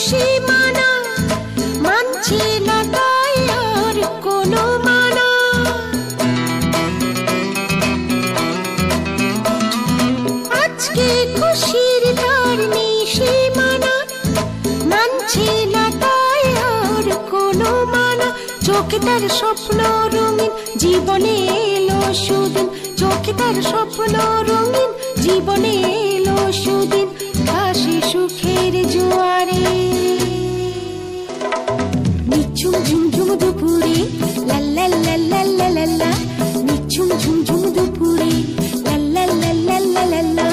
সীমানা, মানছে না তাই আর কোনো মানা। আজকে খুশির তার নেই সীমানা, মানছে না তাই আর কোনো মানা। চোখে তার স্বপ্ন রঙিন, জীবনে এলো সুদিন। চোখে তার স্বপ্ন রঙিন, জীবনে এলো সুদিন। ভাসে সুখের জোয়ারে, নিঝুম ঝুমঝুম দুপুরে, লা লা লা লা লা লা লা। নিঝুম ঝুমঝুম দুপুরে, লা লা লা লা লা লা লা।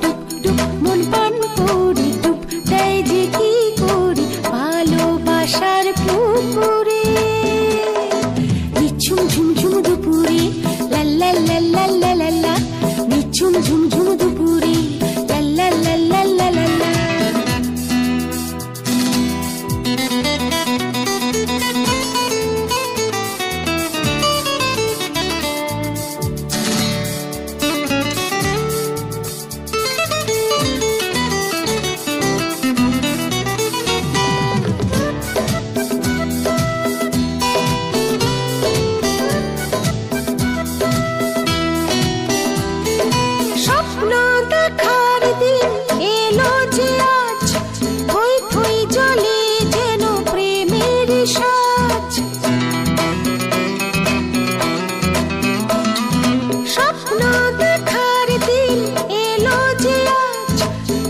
ডুব ডুব মন পান করে, ডুব দেয় যে কি করে ভালোবাসার পুকুরে। নিঝুম ঝুমঝুম দুপুরে, লা লা লা লা লা লা লা। নিঝুম ঝুমঝুম দুপুরে, লা লা লা লা লা লা লা। স্বপ্ন দেখার দিন এলো যে আজ, থই থই জলে যেন প্রেমের সাজ। স্বপ্ন দেখার দিন এলো যে আজ,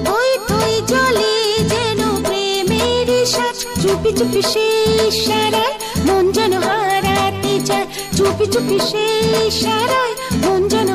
থই থই জলে যেন প্রেমের সাজ। চুপি চুপি সে ইশারায় মন যেন হারাতে চায়, চুপি চুপি সে ইশারায় মন যেন